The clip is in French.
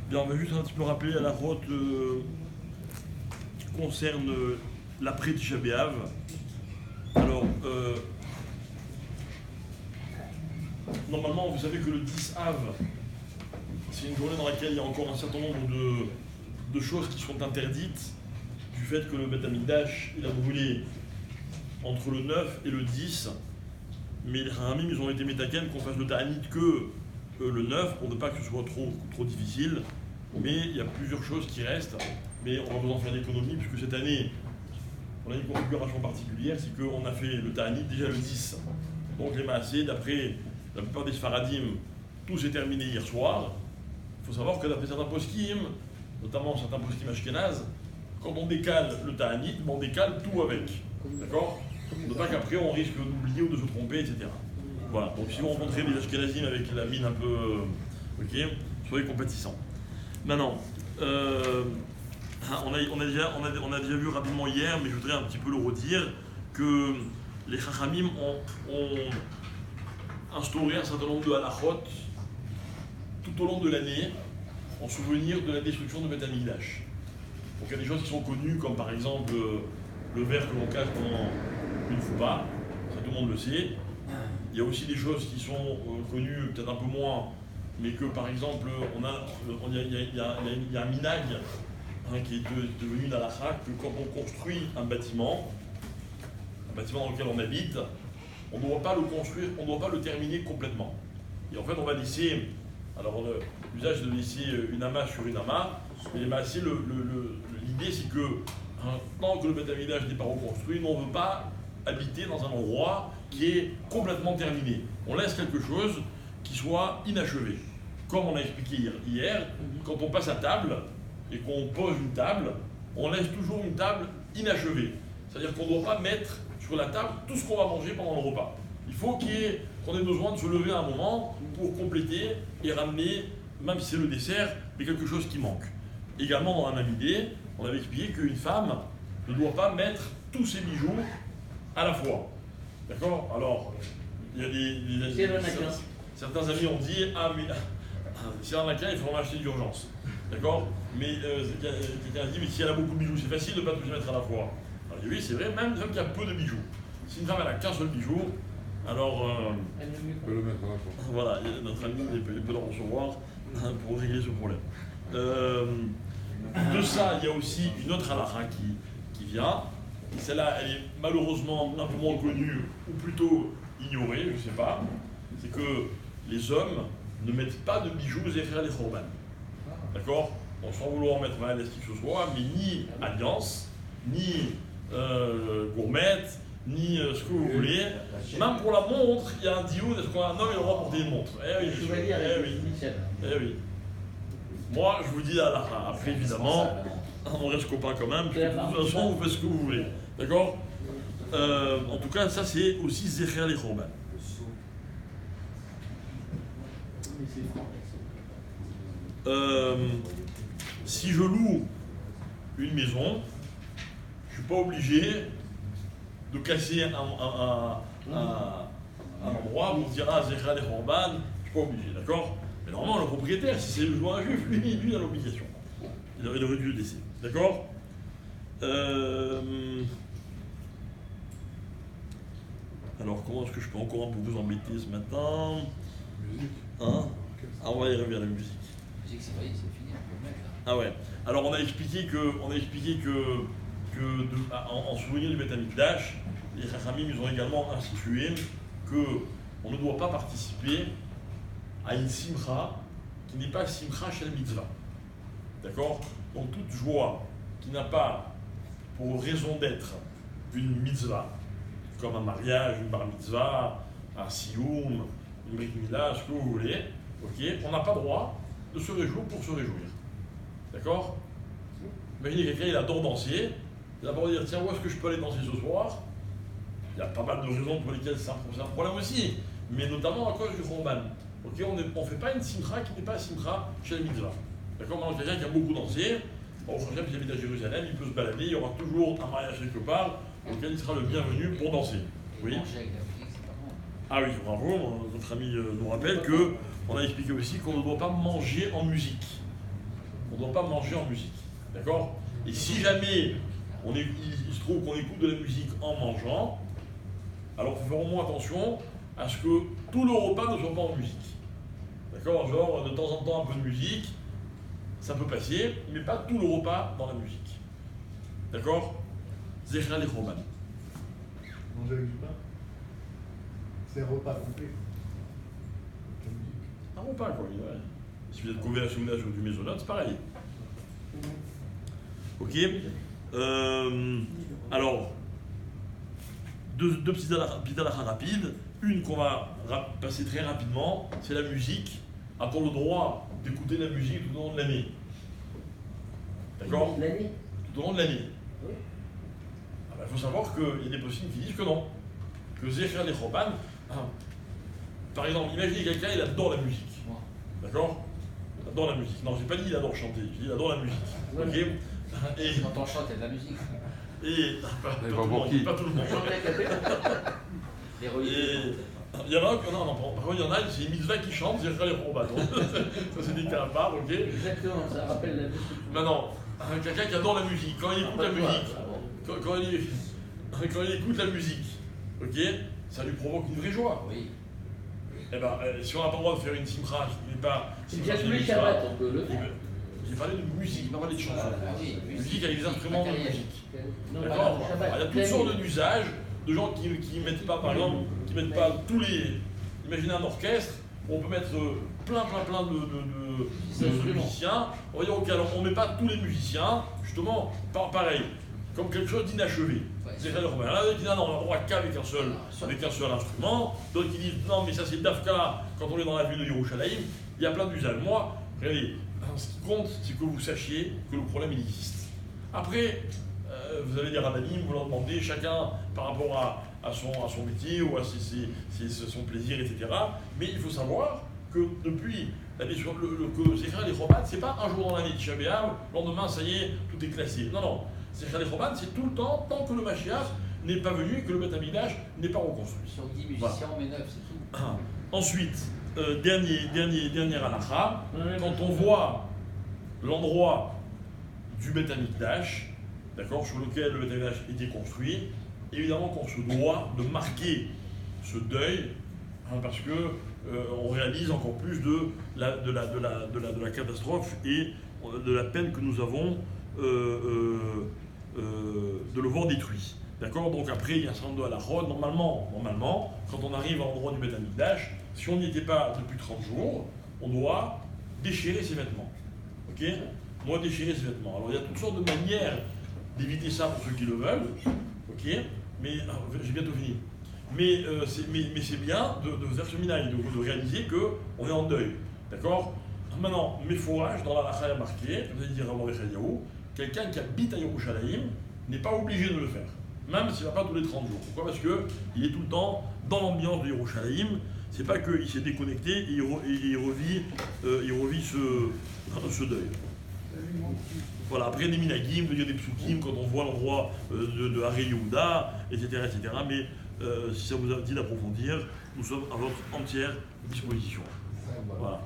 Bien, on va juste un petit peu rappeler à la route qui concerne l'après Tisha B'Av. Alors, normalement, vous savez que le 10 Av, c'est une journée dans laquelle il y a encore un certain nombre de choses qui sont interdites, du fait que le Beth Amikdash, il a brûlé entre le 9 et le 10, mais les Haramim, ils ont été métaken qu'on fasse le Ta'anit que le 9, pour ne pas que ce soit trop difficile, mais il y a plusieurs choses qui restent, mais on va vous en faire l'économie, puisque cette année, on a une configuration particulière, c'est qu'on a fait le Ta'anit déjà le 10. Donc les Maasé, d'après la plupart des Sfaradim, tout s'est terminé hier soir. Il faut savoir que d'après certains poskim, notamment certains poskim ashkénazes, quand on décale le Ta'anit, on décale tout avec. D'accord? Ne pas qu'après on risque d'oublier ou de se tromper, etc. Voilà, donc si vous rencontrez des ashkénazim avec la mine un peu... ok, soyez compatissants. Maintenant, on a déjà vu rapidement hier, mais je voudrais un petit peu le redire, que les Chachamim ont instauré un certain nombre de halachot tout au long de l'année en souvenir de la destruction de Beth Amikdash. Donc il y a des choses qui sont connues, comme par exemple le verre que l'on casse pendant une foupa, ça tout le monde le sait. Il y a aussi des choses qui sont connues peut-être un peu moins, mais que par exemple, il y a un minag qui est devenu une halakha, que quand on construit un bâtiment dans lequel on habite, on ne doit pas le construire, on ne doit pas le terminer complètement. Et en fait, on va laisser, alors l'usage de laisser une amas sur une amas, mais l'idée c'est que tant que le Beth Amikdash n'est pas reconstruit, on ne veut pas habiter dans un endroit qui est complètement terminé. On laisse quelque chose qui soit inachevé. Comme on a expliqué hier, quand on passe à table et qu'on pose une table, on laisse toujours une table inachevée. C'est-à-dire qu'on ne doit pas mettre sur la table tout ce qu'on va manger pendant le repas. Il faut qu'on ait besoin de se lever à un moment pour compléter et ramener, même si c'est le dessert, mais quelque chose qui manque. Également, dans la même idée, on avait expliqué qu'une femme ne doit pas mettre tous ses bijoux à la fois. D'accord? Alors, il y a certains amis ont dit « Ah, mais si elle en a qu'un, il faut en acheter d'urgence. » D'accord? Mais quelqu'un a dit « Mais si elle a beaucoup de bijoux, c'est facile de ne pas tous les mettre à la fois. » Alors, oui, c'est vrai, même qu'il y a peu de bijoux. Si une femme n'a qu'un seul bijou, alors... elle peut le mettre à la fois. Voilà, notre ami il peut le recevoir pour régler ce problème. De ça, il y a aussi une autre halakha qui vient. Et celle-là, elle est malheureusement un peu moins connue, ou plutôt ignorée, je ne sais pas. C'est que les hommes ne mettent pas de bijoux Zecher les Chorban. D'accord? Bon, sans vouloir mettre mal à l'aise qui que ce soit, mais ni alliance, ni gourmette, ni ce que vous voulez. Même pour la montre, il y a un dioud, est-ce qu'un homme a le droit de porter une montre? Eh oui. Moi, je vous dis à la fin. Après, évidemment, on reste copains quand même, parce que de toute façon, vous faites ce que vous voulez. D'accord? En tout cas, ça, c'est aussi Zecher les Chorban. Si je loue une maison, je ne suis pas obligé de casser un endroit pour dire ah Zecher les Chorban, je ne suis pas obligé, d'accord? Mais normalement le propriétaire, si c'est le joueur juif, lui il a l'obligation. Il aurait dû le laisser, d'accord? Alors comment est-ce que je peux encore un peu vous embêter ce matin? Musique. Hein? Ah, on va y revenir à la musique. Musique, c'est vrai, c'est fini, on peut le mettre là. Ah ouais. Alors on a expliqué que en souvenir du Beth Amikdash, les Chachamim ils ont également institué qu'on ne doit pas participer à une simcha qui n'est pas simcha shel mitzvah. D'accord? Donc toute joie qui n'a pas pour raison d'être une mitzvah, comme un mariage, une bar mitzvah, un sioum, une brit milah, ce que vous voulez, ok, on n'a pas droit de se réjouir pour se réjouir. D'accord? Imaginez quelqu'un, il adore danser, il va d'abord dire tiens, où est-ce que je peux aller danser ce soir? Il y a pas mal de raisons pour lesquelles c'est un problème aussi, mais notamment à cause du Chorban. Ok, on ne fait pas une simcha qui n'est pas simcha chez le mitzvah. D'accord? Maintenant, quelqu'un qui a beaucoup dansé, au prochain, il habite à Jérusalem, il peut se balader, il y aura toujours un mariage quelque part, auquel il sera le bienvenu pour danser. Oui? Manger avec la musique, c'est pas bon. Ah oui, bravo, notre ami nous rappelle qu'on a expliqué aussi qu'on ne doit pas manger en musique. on ne doit pas manger en musique. D'accord? Et si jamais il se trouve qu'on écoute de la musique en mangeant, alors il faut faire au moins attention à ce que tout le repas ne soit pas en musique. D'accord? Genre, de temps en temps, un peu de musique, ça peut passer, mais pas tout le repas dans la musique. D'accord? Zechra les Roman. Manger avec du pain. C'est un repas complet. Un repas, quoi. Ouais. Si vous êtes couvert à Soumnage ou du Maisonnat, c'est pareil. Ok? Alors, deux petites halakha rapides. Une qu'on va passer très rapidement, c'est la musique. A-t-on le droit d'écouter la musique tout au long de l'année? D'accord? L'année. Tout au long de l'année. Oui. Il faut savoir qu'il y a des possibles qui disent que non. Que Zecher les Choban, par exemple, imaginez quelqu'un, il adore la musique. D'accord? Il adore la musique. Non, j'ai pas dit il adore chanter, j'ai dit il adore la musique. Ouais. Ok? Et, Quand on chante, il y a de la musique. et pas tout Mais le bon, monde, qui pas tout le monde. Les Et religieux. il y en a, non, par contre, il y en a, c'est une mitzvah qui chante, Zecher les Choban. Ça c'est des cas à part, ok? Exactement, ça rappelle la musique. Maintenant, quelqu'un qui adore la musique, quand il écoute la musique, quand il écoute la musique, ok, ça lui provoque une vraie joie. Oui. Eh ben, si on n'a pas le droit de faire une simcha, qui n'est pas. C'est bien tous les Shabbats, on peut le faire. J'ai parlé de musique, j'ai pas parlé de chanson. Ah oui, Musique avec des instruments de musique. Non, D'accord? pas Shabbat. Il y a toutes sortes d'usages, de gens qui mettent pas, par exemple, qui mettent pas tous les. Imaginez un orchestre, on peut mettre plein de musiciens. On va dire, ok, alors on ne met pas tous les musiciens, justement, pareil, comme quelque chose d'inachevé. C'est très normal. Il y en a qui disent non, on n'a droit qu'avec un seul instrument. D'autres qui disent non, mais ça c'est Dafka quand on est dans la ville de Yerushalayim. Il y a plein d'usages. Moi, regardez, ce qui compte, c'est que vous sachiez que le problème il existe. Après, vous avez des rabbinim, vous leur demandez chacun par rapport à son métier ou à son plaisir, etc. Mais il faut savoir que depuis que Zechra les Choban, c'est pas un jour dans l'année de Tisha B'Av, le lendemain, ça y est, tout est classé. Non, non. Zechra les Choban, c'est tout le temps, tant que le Mashiach n'est pas venu et que le Beth Amikdash n'est pas reconstruit. Sur 10 musiciens, on met 9, c'est tout. Ensuite, dernière halakha, quand on voit l'endroit du Beth Amikdash, d'accord, sur lequel le Beth Amikdash était construit, évidemment qu'on se doit de marquer ce deuil, parce que on réalise encore plus de la catastrophe et de la peine que nous avons de le voir détruit. D'accord? Donc après, il y a un certain nombre de halachot. Normalement, quand on arrive à l'endroit du Beth Amikdash, si on n'y était pas depuis 30 jours, on doit déchirer ses vêtements. Ok? On doit déchirer ses vêtements. Alors il y a toutes sortes de manières d'éviter ça pour ceux qui le veulent. Ok? Mais j'ai bientôt fini. Mais c'est bien de faire ce minaï, de réaliser qu'on est en deuil. D'accord? Maintenant, mes fourrages, dans la halakha marqué, vous allez dire Rabbi Chadiaou, quelqu'un qui habite à Yerushalayim n'est pas obligé de le faire, même s'il ne va pas tous les 30 jours. Pourquoi? Parce qu'il est tout le temps dans l'ambiance de Yerushalayim. C'est pas qu'il s'est déconnecté et il revit ce deuil. Voilà, après des minagim, de dire des psukim quand on voit l'endroit de Haré Yehuda, etc., etc. Mais si ça vous a dit d'approfondir, nous sommes à votre entière disposition. Voilà.